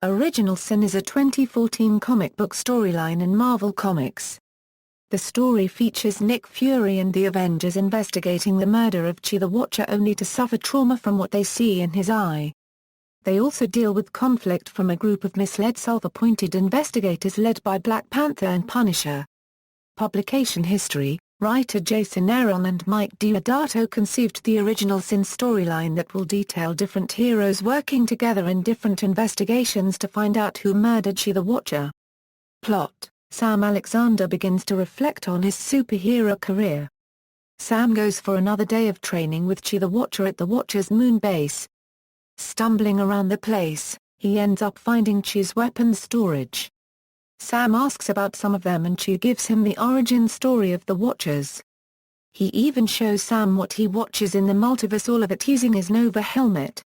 Original Sin is a 2014 comic book storyline in Marvel Comics. The story features Nick Fury and the Avengers investigating the murder of Uatu the Watcher only to suffer trauma from what they see in his eye. They also deal with conflict from a group of misled self-appointed investigators led by Black Panther and Punisher. Publication history: writer Jason Aaron and Mike Deodato conceived the Original Sin storyline that will detail different heroes working together in different investigations to find out who murdered Uatu the Watcher. Plot: Sam Alexander begins to reflect on his superhero career. Sam goes for another day of training with Uatu the Watcher at the Watcher's moon base. Stumbling around the place, he ends up finding Uatu's weapons storage. Sam asks about some of them and Uatu gives him the origin story of the Watchers. He even shows Sam what he watches in the multiverse, all of it using his Nova helmet.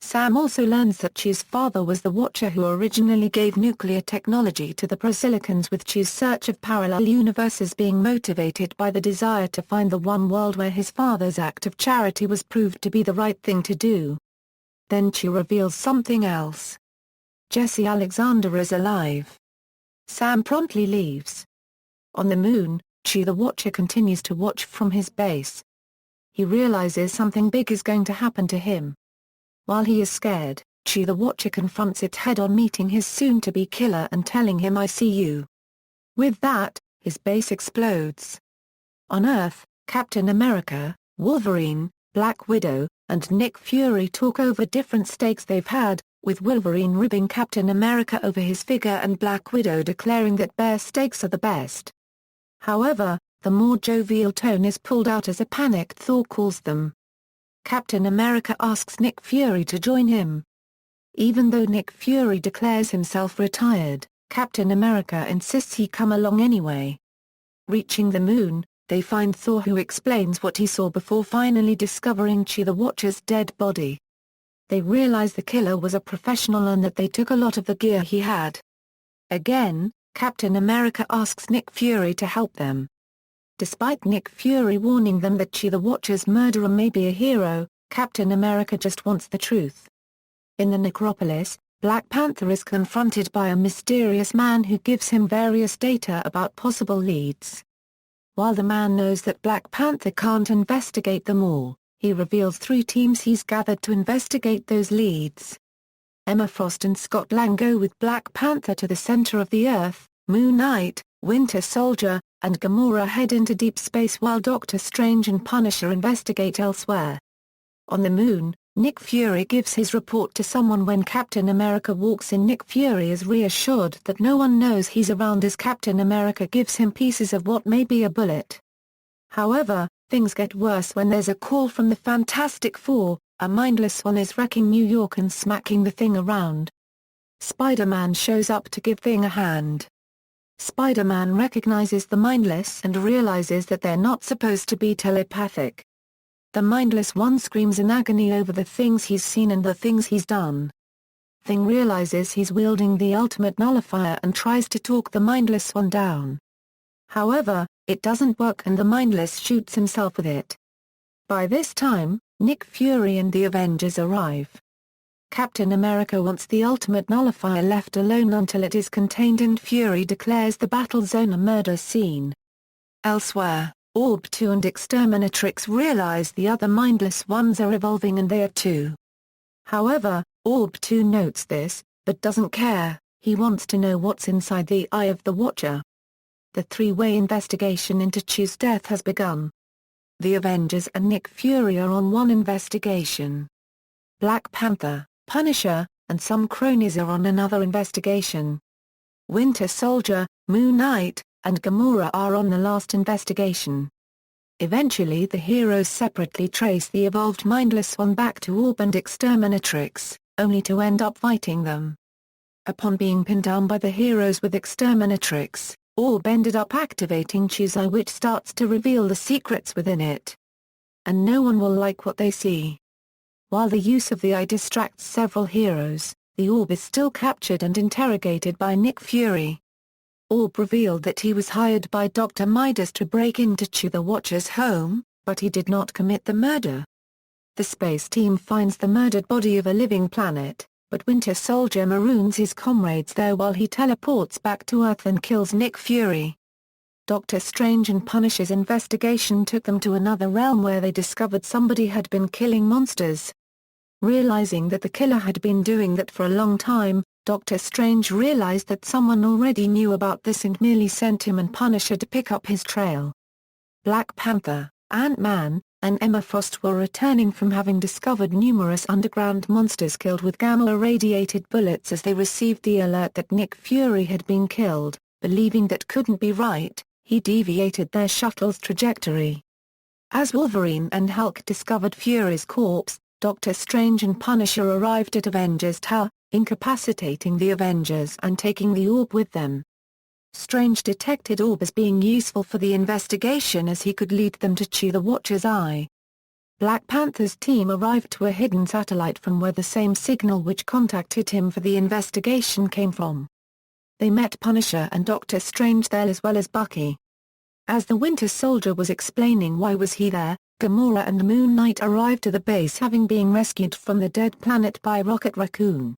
Sam also learns that Uatu's father was the Watcher who originally gave nuclear technology to the Prosilicans, with Uatu's search of parallel universes being motivated by the desire to find the one world where his father's act of charity was proved to be the right thing to do. Then Uatu reveals something else. Jesse Alexander is alive. Sam promptly leaves. On the moon, Uatu the Watcher continues to watch from his base. He realizes something big is going to happen to him. While he is scared, Uatu the Watcher confronts it head-on, meeting his soon-to-be killer and telling him, "I see you." With that, his base explodes. On Earth, Captain America, Wolverine, Black Widow, and Nick Fury talk over different stakes they've had, with Wolverine ribbing Captain America over his figure and Black Widow declaring that bare stakes are the best. However, the more jovial tone is pulled out as a panicked Thor calls them. Captain America asks Nick Fury to join him. Even though Nick Fury declares himself retired, Captain America insists he come along anyway. Reaching the moon, they find Thor, who explains what he saw before finally discovering Uatu the Watcher's dead body. They realize the killer was a professional and that they took a lot of the gear he had. Again, Captain America asks Nick Fury to help them. Despite Nick Fury warning them that Uatu the Watcher's murderer may be a hero, Captain America just wants the truth. In the necropolis, Black Panther is confronted by a mysterious man who gives him various data about possible leads. While the man knows that Black Panther can't investigate them all, he reveals 3 teams he's gathered to investigate those leads. Emma Frost and Scott Lang go with Black Panther to the center of the Earth. Moon Knight, Winter Soldier, and Gamora head into deep space while Doctor Strange and Punisher investigate elsewhere. On the moon, Nick Fury gives his report to someone when Captain America walks in. Nick Fury is reassured that no one knows he's around as Captain America gives him pieces of what may be a bullet. However, things get worse when there's a call from the Fantastic Four. A mindless one is wrecking New York and smacking the Thing around. Spider-Man shows up to give Thing a hand. Spider-Man recognizes the mindless and realizes that they're not supposed to be telepathic. The mindless one screams in agony over the things he's seen and the things he's done. Thing realizes he's wielding the ultimate nullifier and tries to talk the mindless one down. However, it doesn't work and the mindless shoots himself with it. By this time, Nick Fury and the Avengers arrive. Captain America wants the ultimate nullifier left alone until it is contained, and Fury declares the battle zone a murder scene. Elsewhere, Orb 2 and Exterminatrix realize the other mindless ones are evolving and they are too. However, Orb 2 notes this, but doesn't care. He wants to know what's inside the eye of the Watcher. The 3-way investigation into Uatu's death has begun. The Avengers and Nick Fury are on one investigation. Black Panther, Punisher, and some cronies are on another investigation. Winter Soldier, Moon Knight, and Gamora are on the last investigation. Eventually the heroes separately trace the evolved mindless one back to Orb and Exterminatrix, only to end up fighting them. Upon being pinned down by the heroes with Exterminatrix, Orb ended up activating Uatu's eye, which starts to reveal the secrets within it. And no one will like what they see. While the use of the eye distracts several heroes, the Orb is still captured and interrogated by Nick Fury. Orb revealed that he was hired by Dr. Midas to break into Uatu the Watcher's home, but he did not commit the murder. The space team finds the murdered body of a living planet, but Winter Soldier maroons his comrades there while he teleports back to Earth and kills Nick Fury. Doctor Strange and Punisher's investigation took them to another realm where they discovered somebody had been killing monsters. Realizing that the killer had been doing that for a long time, Doctor Strange realized that someone already knew about this and merely sent him and Punisher to pick up his trail. Black Panther, Ant-Man, and Emma Frost were returning from having discovered numerous underground monsters killed with gamma-irradiated bullets as they received the alert that Nick Fury had been killed. Believing that couldn't be right, he deviated their shuttle's trajectory. As Wolverine and Hulk discovered Fury's corpse, Doctor Strange and Punisher arrived at Avengers Tower, incapacitating the Avengers and taking the orb with them. Strange detected orb as being useful for the investigation as he could lead them to Uatu the Watcher's eye. Black Panther's team arrived to a hidden satellite from where the same signal which contacted him for the investigation came from. They met Punisher and Doctor Strange there as well as Bucky. As the Winter Soldier was explaining why was he there, Gamora and Moon Knight arrived to the base having been rescued from the dead planet by Rocket Raccoon.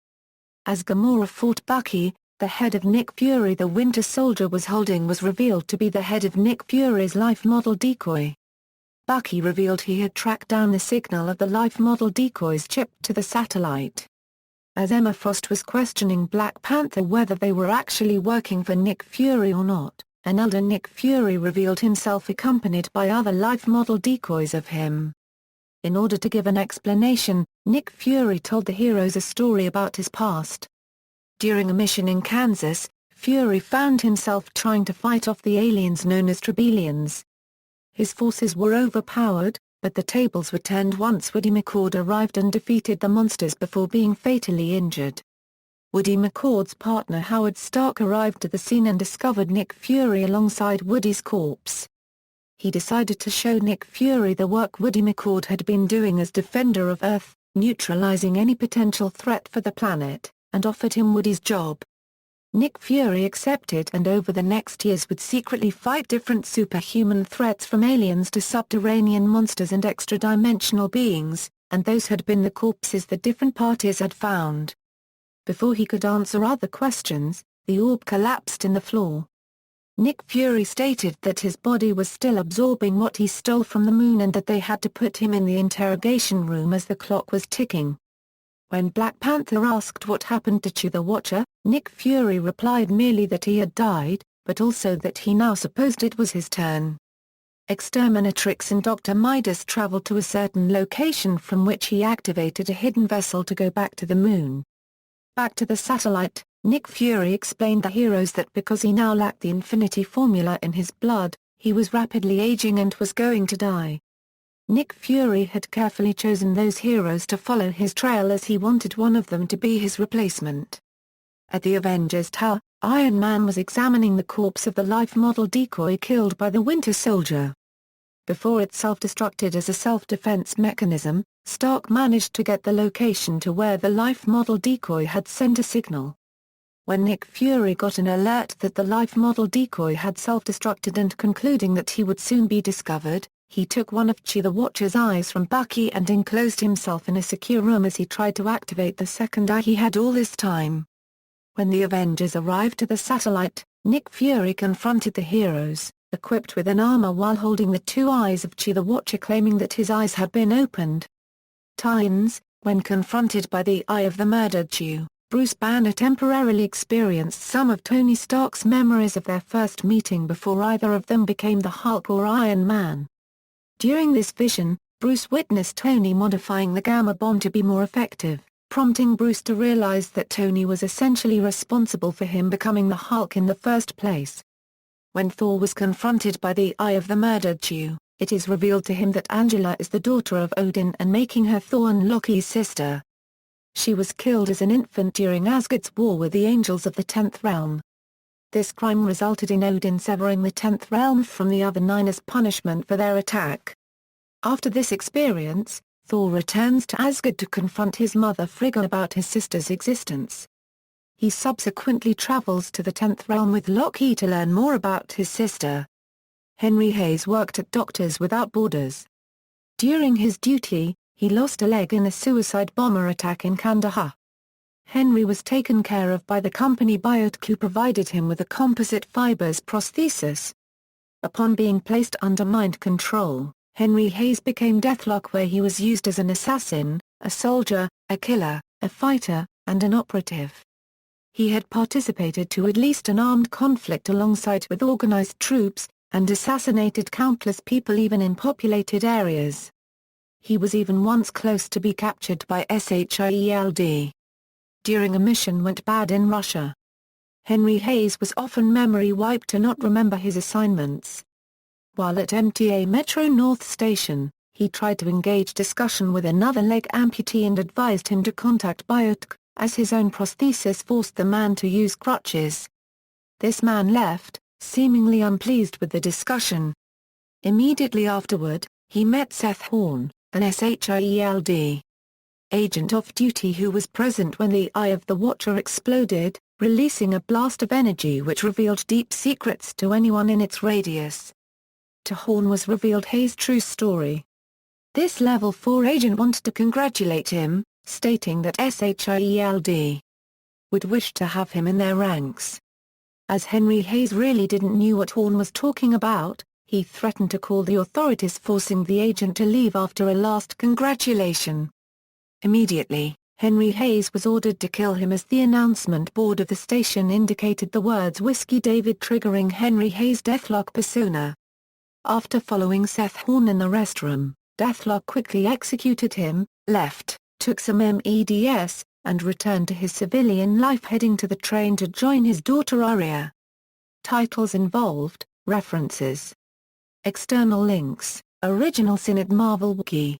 As Gamora fought Bucky, the head of Nick Fury the Winter Soldier was holding was revealed to be the head of Nick Fury's life model decoy. Bucky revealed he had tracked down the signal of the life model decoy's chip to the satellite. As Emma Frost was questioning Black Panther whether they were actually working for Nick Fury or not, an elder Nick Fury revealed himself accompanied by other life model decoys of him. In order to give an explanation, Nick Fury told the heroes a story about his past. During a mission in Kansas, Fury found himself trying to fight off the aliens known as Tribbilians. His forces were overpowered, but the tables were turned once Woody McCord arrived and defeated the monsters before being fatally injured. Woody McCord's partner Howard Stark arrived at the scene and discovered Nick Fury alongside Woody's corpse. He decided to show Nick Fury the work Woody McCord had been doing as Defender of Earth, neutralizing any potential threat for the planet, and offered him Woody's job. Nick Fury accepted and over the next years would secretly fight different superhuman threats from aliens to subterranean monsters and extra-dimensional beings, and those had been the corpses the different parties had found. Before he could answer other questions, the orb collapsed in the floor. Nick Fury stated that his body was still absorbing what he stole from the moon and that they had to put him in the interrogation room as the clock was ticking. When Black Panther asked what happened to Uatu the Watcher, Nick Fury replied merely that he had died, but also that he now supposed it was his turn. Exterminatrix and Dr. Midas traveled to a certain location from which he activated a hidden vessel to go back to the moon. Back to the satellite, Nick Fury explained the heroes that because he now lacked the Infinity Formula in his blood, he was rapidly aging and was going to die. Nick Fury had carefully chosen those heroes to follow his trail as he wanted one of them to be his replacement. At the Avengers Tower, Iron Man was examining the corpse of the life model decoy killed by the Winter Soldier. Before it self-destructed as a self-defense mechanism, Stark managed to get the location to where the life model decoy had sent a signal. When Nick Fury got an alert that the life model decoy had self-destructed and concluding that he would soon be discovered, he took one of Uatu the Watcher's eyes from Bucky and enclosed himself in a secure room as he tried to activate the second eye he had all this time. When the Avengers arrived to the satellite, Nick Fury confronted the heroes, equipped with an armor while holding the two eyes of Uatu the Watcher claiming that his eyes had been opened. Tie-ins: when confronted by the Eye of the murdered Uatu, Bruce Banner temporarily experienced some of Tony Stark's memories of their first meeting before either of them became the Hulk or Iron Man. During this vision, Bruce witnessed Tony modifying the gamma bomb to be more effective, prompting Bruce to realize that Tony was essentially responsible for him becoming the Hulk in the first place. When Thor was confronted by the Eye of the murdered Uatu, it is revealed to him that Angela is the daughter of Odin and making her Thor and Loki's sister. She was killed as an infant during Asgard's war with the Angels of the 10th Realm. This crime resulted in Odin severing the 10th Realm from the other 9 as punishment for their attack. After this experience, Thor returns to Asgard to confront his mother Frigga about his sister's existence. He subsequently travels to the 10th Realm with Loki to learn more about his sister. Henry Hayes worked at Doctors Without Borders. During his duty, he lost a leg in a suicide bomber attack in Kandahar. Henry was taken care of by the company Biotic, who provided him with a composite fibers prosthesis. Upon being placed under mind control, Henry Hayes became Deathlock, where he was used as an assassin, a soldier, a killer, a fighter, and an operative. He had participated to at least an armed conflict alongside with organized troops, and assassinated countless people even in populated areas. He was even once close to be captured by SHIELD. During a mission went bad in Russia. Henry Hayes was often memory wiped to not remember his assignments. While at MTA Metro North Station, he tried to engage discussion with another leg amputee and advised him to contact Biotic, as his own prosthesis forced the man to use crutches. This man left, seemingly unpleased with the discussion. Immediately afterward, he met Seth Horn, an SHIELD agent off-duty who was present when the Eye of the Watcher exploded, releasing a blast of energy which revealed deep secrets to anyone in its radius. To Horn was revealed Hayes' true story. This Level 4 agent wanted to congratulate him, stating that SHIELD would wish to have him in their ranks. As Henry Hayes really didn't knew what Horn was talking about, he threatened to call the authorities, forcing the agent to leave after a last congratulation. Immediately, Henry Hayes was ordered to kill him as the announcement board of the station indicated the words Whiskey David, triggering Henry Hayes' Deathlock persona. After following Seth Horn in the restroom, Deathlock quickly executed him, left, took some meds, and returned to his civilian life, heading to the train to join his daughter Aria. Titles involved, references. External links, Original Sin at Marvel Wiki.